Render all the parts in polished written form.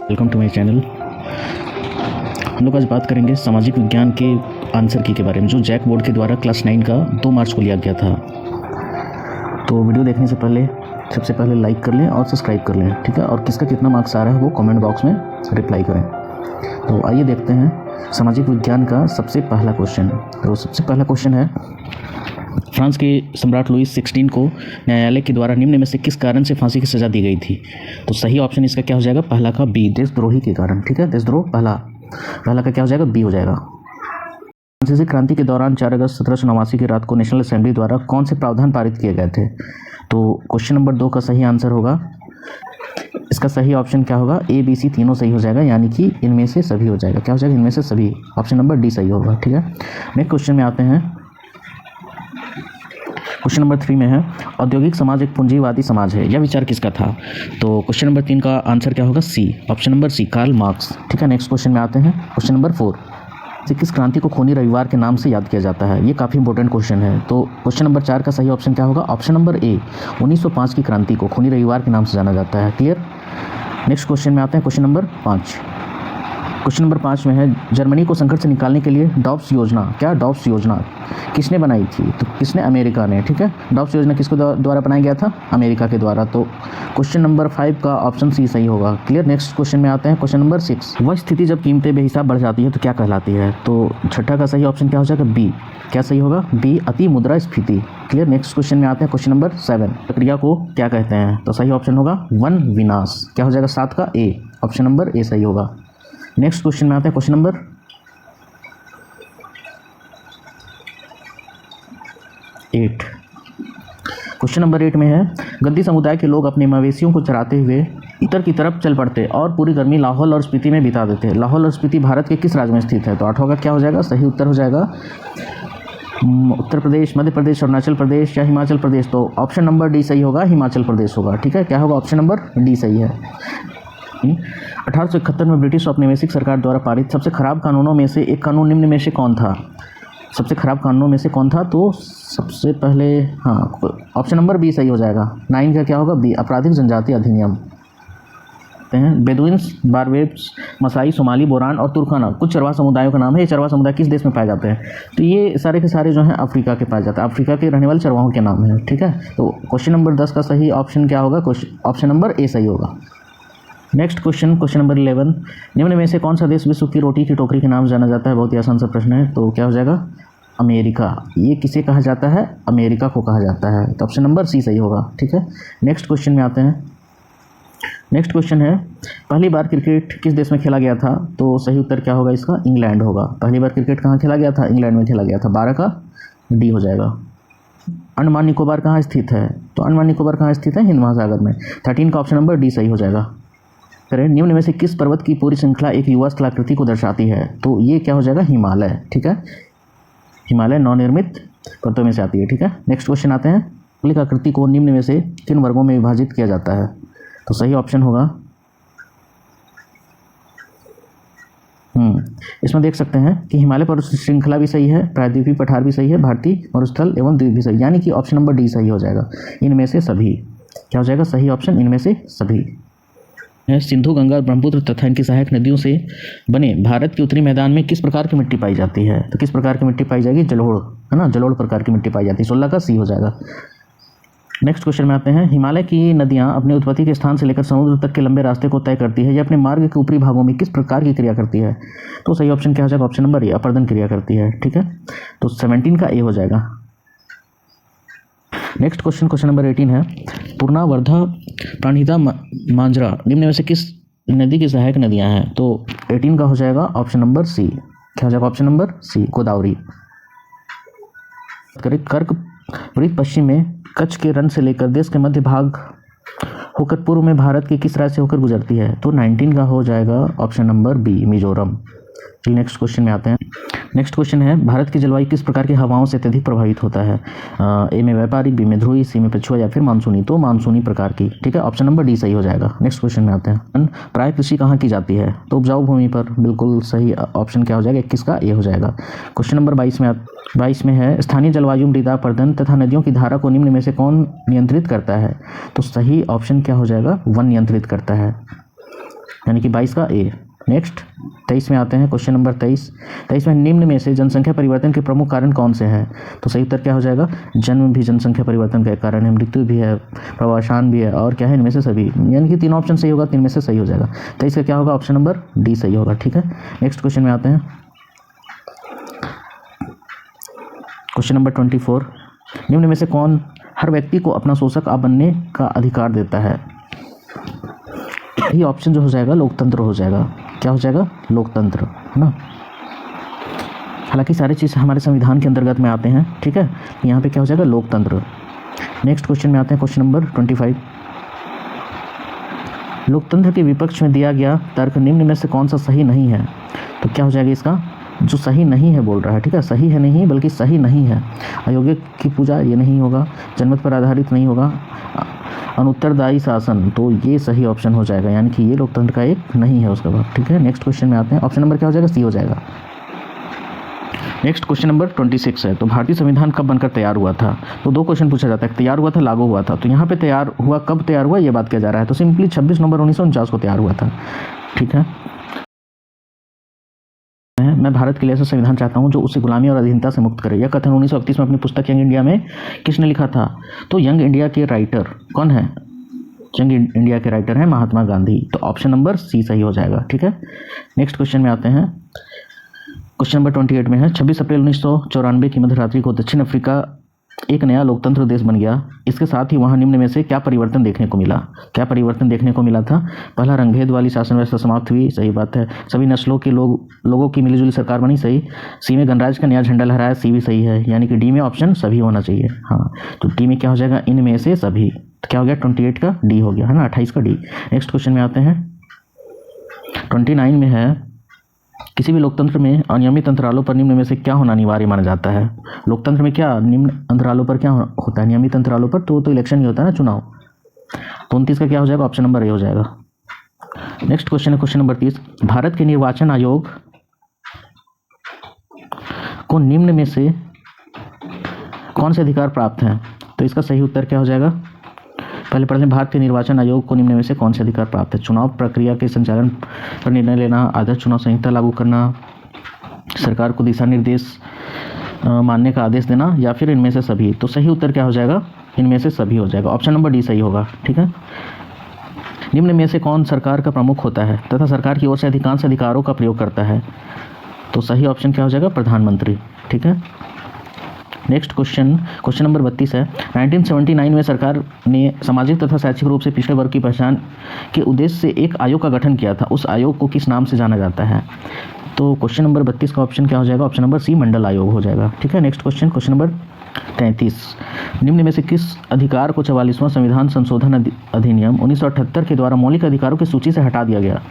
Welcome to my channel. हम लोग आज बात करेंगे सामाजिक विज्ञान के आंसर की के बारे में, जो जैक बोर्ड के द्वारा क्लास 9 का 2 मार्च को लिया गया था। तो वीडियो देखने से पहले सबसे पहले लाइक कर लें और सब्सक्राइब कर लें, ठीक है। और किसका कितना मार्क्स आ रहा है वो कमेंट बॉक्स में रिप्लाई करें। तो आइए देखते हैं सामाजिक विज्ञान का सबसे पहला क्वेश्चन। तो सबसे पहला क्वेश्चन है, फ्रांस के सम्राट लुईस 16 को न्यायालय के द्वारा निम्न में से किस कारण से फांसी की सज़ा दी गई थी? तो सही ऑप्शन इसका क्या हो जाएगा? पहला का बी, देशद्रोही के कारण, ठीक है। देशद्रोह पहला का क्या हो जाएगा? बी हो जाएगा। फ्रांसीसी क्रांति के दौरान 4 अगस्त 1789 की रात को नेशनल असेंबली द्वारा कौन से प्रावधान पारित किए गए थे? तो क्वेश्चन नंबर 2 का सही आंसर होगा, इसका सही ऑप्शन क्या होगा? ए बी सी तीनों सही हो जाएगा, यानी कि इनमें से सभी हो जाएगा। क्या हो जाएगा? इनमें से सभी। ऑप्शन नंबर डी सही होगा, ठीक है। नेक्स्ट क्वेश्चन में आते हैं। क्वेश्चन नंबर 3 में है, औद्योगिक समाज एक पूंजीवादी समाज है, यह विचार किसका था? तो क्वेश्चन नंबर 3 का आंसर क्या होगा? C, option number C, Karl Marx, ठीक है। नेक्स्ट क्वेश्चन में आते हैं। क्वेश्चन नंबर 4 से किस क्रांति को खूनी रविवार के नाम से याद किया जाता है? ये काफ़ी इंपॉर्टेंट क्वेश्चन है। तो क्वेश्चन नंबर 4 का सही ऑप्शन क्या होगा? ऑप्शन नंबर ए, 1905 की क्रांति को खूनी रविवार के नाम से जाना जाता है। क्लियर। नेक्स्ट क्वेश्चन में आते हैं। Question number 5। क्वेश्चन नंबर 5 में है, जर्मनी को संकट से निकालने के लिए डॉब्स योजना, क्या डॉब्स योजना किसने बनाई थी? तो किसने? अमेरिका ने, ठीक है। डॉब्स योजना किसको द्वारा बनाया गया था? अमेरिका के द्वारा। तो क्वेश्चन नंबर 5 का ऑप्शन सी सही होगा। क्लियर। नेक्स्ट क्वेश्चन में आते हैं। क्वेश्चन नंबर 6, वह स्थिति जब कीमतें बेहिसाब बढ़ जाती है तो क्या कहलाती है? तो छठा का सही ऑप्शन क्या हो जाएगा? बी। क्या सही होगा? बी, अति मुद्रास्फीति। क्लियर। नेक्स्ट क्वेश्चन में आते हैं। क्वेश्चन नंबर 7, प्रक्रिया को क्या कहते हैं? तो सही ऑप्शन होगा वन विनाश। क्या हो जाएगा? 7 का ए, ऑप्शन नंबर ए सही होगा। नेक्स्ट क्वेश्चन में आते हैं। Question number 8। क्वेश्चन नंबर 8 में है, गद्दी समुदाय के लोग अपने मवेशियों को चराते हुए उत्तर की तरफ चल पड़ते और पूरी गर्मी लाहौल और स्पीति में बिता देते। लाहौल और स्पीति भारत के किस राज्य में स्थित है? तो 8वां का क्या हो जाएगा? सही उत्तर हो जाएगा उत्तर प्रदेश, मध्य प्रदेश, अरुणाचल प्रदेश या हिमाचल प्रदेश। तो ऑप्शन नंबर डी सही होगा, हिमाचल प्रदेश होगा, ठीक है। क्या होगा? ऑप्शन नंबर डी सही है। 1871 में ब्रिटिश औपनिवेशिक सरकार द्वारा पारित सबसे खराब कानूनों में से एक कानून निम्न में से कौन था? सबसे खराब कानूनों में से कौन था? तो सबसे पहले ऑप्शन नंबर बी सही हो जाएगा। 9 का क्या होगा? बी, आपराधिक जनजाति अधिनियम। बेदुइन्स, बारबेर्स, मसाई, सोमाली, बोरान और तुर्काना कुछ चरवाहा समुदायों का नाम है। ये चरवाहा समुदाय किस देश में पाए जाते हैं? तो ये सारे के सारे जो हैं अफ्रीका के पाए जाते हैं। अफ्रीका के रहने वाले चरवाहों के नाम है, ठीक है। तो क्वेश्चन नंबर 10 का सही ऑप्शन क्या होगा? ऑप्शन नंबर ए सही होगा। नेक्स्ट क्वेश्चन, क्वेश्चन नंबर 11, निम्न में से कौन सा देश विश्व की रोटी की टोकरी के नाम जाना जाता है? बहुत ही आसान सा प्रश्न है। तो क्या हो जाएगा? अमेरिका। ये किसे कहा जाता है? अमेरिका को कहा जाता है। तो ऑप्शन नंबर सी सही होगा, ठीक है। नेक्स्ट क्वेश्चन में आते हैं। नेक्स्ट क्वेश्चन है, पहली बार क्रिकेट किस देश में खेला गया था? तो सही उत्तर क्या होगा इसका? इंग्लैंड होगा। पहली बार क्रिकेट कहाँ खेला गया था? इंग्लैंड में खेला गया था। 12 का डी हो जाएगा। अंडमान निकोबार कहाँ स्थित है? तो अंडमान निकोबार कहाँ स्थित है? हिंद महासागर में। 13 का ऑप्शन नंबर डी सही हो जाएगा। करें, निम्न में से किस पर्वत की पूरी श्रृंखला एक युवा स्थलाकृति को दर्शाती है? तो ये क्या हो जाएगा? हिमालय, ठीक है। हिमालय नवनिर्मित पर्वतों में से आती है, ठीक है। नेक्स्ट क्वेश्चन आते हैं, हिमालय आकृति को निम्न में से किन वर्गों में विभाजित किया जाता है? तो सही ऑप्शन होगा, इसमें देख सकते हैं कि हिमालय पर्वत श्रृंखला भी सही है, प्रायद्वीपीय पठार भी सही है, भारतीय मरुस्थल एवं द्वीप भी सही, यानी कि ऑप्शन नंबर डी सही हो जाएगा। इनमें से सभी क्या हो जाएगा? सही ऑप्शन इनमें से सभी है। सिंधु, गंगा, ब्रह्मपुत्र तथा इनकी सहायक नदियों से बने भारत के उत्तरी मैदान में किस प्रकार की मिट्टी पाई जाती है? तो किस प्रकार की मिट्टी पाई जाएगी? जलोढ़, है ना, जलोढ़ प्रकार की मिट्टी पाई जाती है। 16 का सी हो जाएगा। नेक्स्ट क्वेश्चन में आते हैं, हिमालय की नदियां अपने उत्पत्ति के स्थान से लेकर समुद्र तक के लंबे रास्ते को तय करती है। यह अपने मार्ग के ऊपरी भागों में किस प्रकार की क्रिया करती है? तो सही ऑप्शन क्या हो जाएगा? ऑप्शन नंबर ए, अपर्दन क्रिया करती है, ठीक है। तो 17 का ए हो जाएगा। नेक्स्ट क्वेश्चन, क्वेश्चन नंबर 18 है, पूर्णा, वर्धा, प्राणहिता, मांजरा निम्न में से किस नदी की सहायक नदियां हैं? तो 18 का हो जाएगा ऑप्शन नंबर सी। क्या हो जाएगा? Option number C, Godavari. कर्क वृत्त पश्चिम में कच्छ के रन से लेकर देश के मध्य भाग होकर पूर्व में भारत के किस राज्य से होकर गुजरती है? तो 19 का हो जाएगा ऑप्शन नंबर बी, मिजोरम। चलिए नेक्स्ट क्वेश्चन में आते हैं। नेक्स्ट क्वेश्चन है, भारत की जलवायु किस प्रकार की हवाओं से अत्यधिक प्रभावित होता है? ए में व्यापारिक, बी में ध्रुवीय, सी में पछुआ या फिर मानसूनी? तो मानसूनी प्रकार की, ठीक है। ऑप्शन नंबर डी सही हो जाएगा। नेक्स्ट क्वेश्चन में आते हैं, प्राय कृषि कहाँ की जाती है? तो उपजाऊ भूमि पर। बिल्कुल सही ऑप्शन क्या हो जाएगा? 21 का ए हो जाएगा। क्वेश्चन नंबर 22 में है, स्थानीय जलवायु, मृदा अपरदन तथा नदियों की धारा को निम्न में से कौन नियंत्रित करता है? तो सही ऑप्शन क्या हो जाएगा? वन नियंत्रित करता है। यानी कि 22 का ए। नेक्स्ट 23 में आते हैं, क्वेश्चन नंबर 23 में निम्न में से जनसंख्या परिवर्तन के प्रमुख कारण कौन से हैं? तो सही उत्तर क्या हो जाएगा? जन्म भी जनसंख्या परिवर्तन का एक कारण है, मृत्यु भी है, प्रवासान भी है, और क्या है? इनमें से सभी, यानी कि तीनों ऑप्शन सही होगा, तीन में से सही हो जाएगा। 23 का क्या होगा? ऑप्शन नंबर डी सही होगा। ठीक है, नेक्स्ट क्वेश्चन में आते हैं, क्वेश्चन नंबर 24, निम्न में से कौन हर व्यक्ति को अपना शोषक आप बनने का अधिकार देता है? ये ऑप्शन जो हो जाएगा लोकतंत्र हो जाएगा। क्या हो जाएगा? लोकतंत्र, है ना। हालांकि सारी चीज़ हमारे संविधान के अंतर्गत में आते हैं। ठीक है, यहाँ पे क्या हो जाएगा? लोकतंत्र। नेक्स्ट क्वेश्चन में आते हैं, क्वेश्चन नंबर 25, लोकतंत्र के विपक्ष में दिया गया तर्क निम्न में से कौन सा सही नहीं है? तो क्या हो जाएगा इसका? जो सही नहीं है बोल रहा है। ठीक है, सही है नहीं बल्कि सही नहीं है। अयोग्य की पूजा ये नहीं होगा, जनमत पर आधारित नहीं होगा, अनुत्तरदायी शासन, तो ये सही ऑप्शन हो जाएगा, यानी कि ये लोकतंत्र का एक नहीं है उसका बाद। ठीक है, नेक्स्ट क्वेश्चन में आते हैं, ऑप्शन नंबर क्या हो जाएगा? सी हो जाएगा। नेक्स्ट क्वेश्चन नंबर 26 है, तो भारतीय संविधान कब बनकर तैयार हुआ था? तो दो क्वेश्चन पूछा जाता है, तैयार हुआ था, लागू हुआ था। तो यहाँ पे तैयार हुआ, कब तैयार हुआ ये बात किया जा रहा है, तो सिंपली 26 नवंबर 1949 को तैयार हुआ था। ठीक है, मैं भारत के लिए ऐसा संविधान चाहता हूं जो उसे गुलामी और अधीनता से मुक्त करे। यह कथन 1931 में अपनी पुस्तक यंग इंडिया में किसने लिखा था? तो यंग इंडिया के राइटर कौन है? यंग इंडिया के राइटर हैं महात्मा गांधी। तो ऑप्शन नंबर सी सही हो जाएगा। ठीक है, नेक्स्ट क्वेश्चन में आते हैं, क्वेश्चन नंबर 28 में है, 26 अप्रैल 1994 की मध्यरात्रि को दक्षिण अफ्रीका एक नया लोकतंत्र देश बन गया। इसके साथ ही वहाँ निम्न में से क्या परिवर्तन देखने को मिला? क्या परिवर्तन देखने को मिला था? पहला, रंगभेद वाली शासन व्यवस्था समाप्त हुई, सही बात है। सभी नस्लों के लोगों की मिलीजुली सरकार बनी, सही। सी में गणराज्य का नया झंडा लहराया, सी भी सही है, यानी कि डी में ऑप्शन सभी होना चाहिए। हाँ, तो डी में क्या हो जाएगा? इनमें से सभी। तो क्या हो गया? 28 का डी हो गया, है ना, 28 का डी। नेक्स्ट क्वेश्चन में आते हैं, 29 में है, किसी भी लोकतंत्र में अनियमित अंतरालों पर निम्न में से क्या होना अनिवार्य माना जाता है? लोकतंत्र में क्या निम्न अंतरालों पर क्या होता है? नियमित अंतरालों पर तो इलेक्शन ही होता है ना, चुनाव। तो 29 का क्या हो जाएगा? ऑप्शन नंबर ए हो जाएगा। नेक्स्ट क्वेश्चन है, क्वेश्चन नंबर 30, भारत के निर्वाचन आयोग को निम्न में से कौन से अधिकार प्राप्त हैं? तो इसका सही उत्तर क्या हो जाएगा? पहले पढ़ लें, भारत के निर्वाचन आयोग को निम्न में से कौन से अधिकार प्राप्त है? चुनाव प्रक्रिया के संचालन पर निर्णय लेना, आदर्श चुनाव संहिता लागू करना, सरकार को दिशा निर्देश मानने का आदेश देना, या फिर इनमें से सभी। तो सही उत्तर क्या हो जाएगा? इनमें से सभी हो जाएगा, ऑप्शन नंबर डी सही होगा। ठीक है, निम्न में से कौन सरकार का प्रमुख होता है तथा सरकार की ओर से अधिकांश अधिकारों का प्रयोग करता है? तो सही ऑप्शन क्या हो जाएगा? प्रधानमंत्री। ठीक है, नेक्स्ट क्वेश्चन, क्वेश्चन नंबर 32 है, 1979 में सरकार ने सामाजिक तथा शैक्षिक रूप से पिछड़े वर्ग की पहचान के उद्देश्य से एक आयोग का गठन किया था। उस आयोग को किस नाम से जाना जाता है? तो क्वेश्चन नंबर 32 का ऑप्शन क्या हो जाएगा? ऑप्शन नंबर सी मंडल आयोग हो जाएगा। ठीक है, नेक्स्ट क्वेश्चन, क्वेश्चन नंबर 33, निम्न में से किस अधिकार को 44वां संविधान संशोधन अधिनियम 1978 के द्वारा मौलिक अधिकारों की सूची से हटा दिया गया?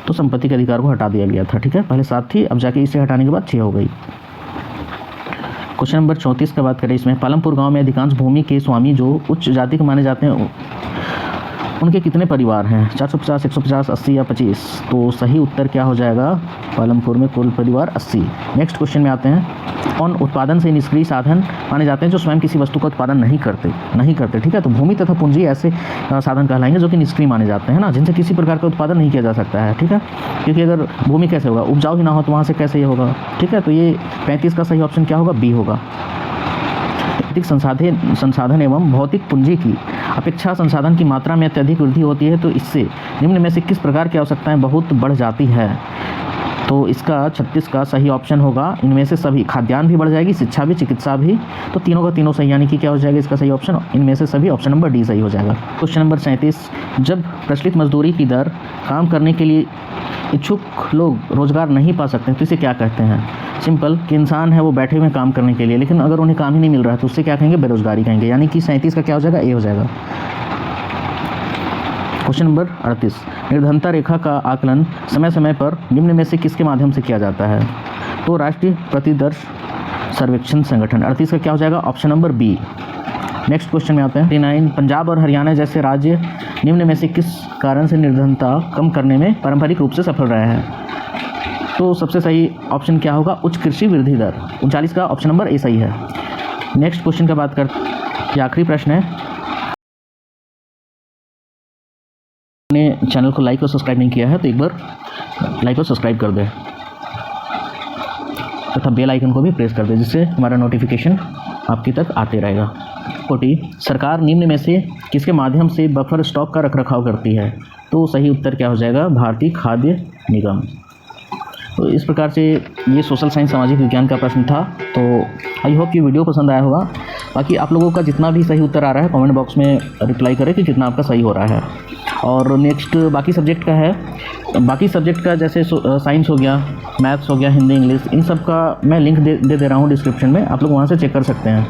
तो संपत्ति के अधिकार को हटा दिया गया था। ठीक है, पहले 7 थी, अब जाके इसे हटाने के बाद 6 हो गई। क्वेश्चन नंबर 34 का बात करें, इसमें पालमपुर गांव में अधिकांश भूमि के स्वामी जो उच्च जाति के माने जाते हैं, उनके कितने परिवार हैं? 450, 150, 80 या 25? तो सही उत्तर क्या हो जाएगा? पालमपुर में कुल परिवार 80। नेक्स्ट क्वेश्चन में आते हैं, कौन उत्पादन से निष्क्रिय साधन माने जाते हैं जो स्वयं किसी वस्तु का उत्पादन नहीं करते। ठीक है, तो भूमि तथा पूंजी ऐसे साधन कहलाएंगे जो कि निष्क्रिय माने जाते हैं ना, जिनसे किसी प्रकार का उत्पादन नहीं किया जा सकता है। ठीक है, क्योंकि अगर भूमि कैसे होगा, उपजाऊ ही ना हो तो वहाँ से कैसे ये होगा? ठीक है, तो ये 35 का सही ऑप्शन क्या होगा? बी होगा। प्राकृतिक संसाधन एवं भौतिक पूंजी की अपेक्षा संसाधन की मात्रा में अत्यधिक वृद्धि होती है, तो इससे निम्न में से किस प्रकार की आवश्यकताएं बहुत बढ़ जाती है? तो इसका 36 का सही ऑप्शन होगा इनमें से सभी। खाद्यान्न भी बढ़ जाएगी, शिक्षा भी, चिकित्सा भी, तो तीनों का तीनों सही, यानी कि क्या हो जाएगा इसका सही ऑप्शन? इनमें से सभी, ऑप्शन नंबर डी सही हो जाएगा। क्वेश्चन नंबर 37, जब प्रचलित मजदूरी की दर काम करने के लिए इच्छुक लोग रोजगार नहीं पा सकते तो इसे क्या कहते हैं? सिंपल कि इंसान है वो बैठे हुए काम करने के लिए, लेकिन अगर उन्हें काम ही नहीं मिल रहा है तो उससे क्या कहेंगे? बेरोजगारी कहेंगे, यानी कि 37 का क्या हो जाएगा? ए हो जाएगा। क्वेश्चन नंबर 38, निर्धनता रेखा का आकलन समय समय पर निम्न में से किसके माध्यम से किया जाता है? तो राष्ट्रीय प्रतिदर्श सर्वेक्षण संगठन। 38 का क्या हो जाएगा? Option number B. Next question में आते हैं, 39, पंजाब और हरियाणा जैसे राज्य निम्न में से किस कारण से निर्धनता कम करने में पारंपरिक रूप से सफल रहे हैं? तो सबसे सही ऑप्शन क्या होगा? उच्च कृषि वृद्धि दर। 39 का ऑप्शन नंबर ए सही है। नेक्स्ट क्वेश्चन का बात करते हैं, ये आखिरी प्रश्न है, ने चैनल को लाइक और सब्सक्राइब नहीं किया है तो एक बार लाइक और सब्सक्राइब कर दें तथा बेल आइकन को भी प्रेस कर दें, जिससे हमारा नोटिफिकेशन आपके तक आते रहेगा। 40 सरकार निम्न में से किसके माध्यम से बफर स्टॉक का रखरखाव करती है? तो सही उत्तर क्या हो जाएगा? भारतीय खाद्य निगम। तो इस प्रकार से ये सोशल साइंस सामाजिक विज्ञान का प्रश्न था। तो आई होप ये वीडियो पसंद आया होगा। बाकी आप लोगों का जितना भी सही उत्तर आ रहा है कमेंट बॉक्स में रिप्लाई करें कि कितना आपका सही हो रहा है। और नेक्स्ट बाकी सब्जेक्ट का है, बाकी सब्जेक्ट का जैसे साइंस हो गया, मैथ्स हो गया, हिंदी, इंग्लिश, इन सब का मैं लिंक दे रहा हूँ डिस्क्रिप्शन में, आप लोग वहाँ से चेक कर सकते हैं।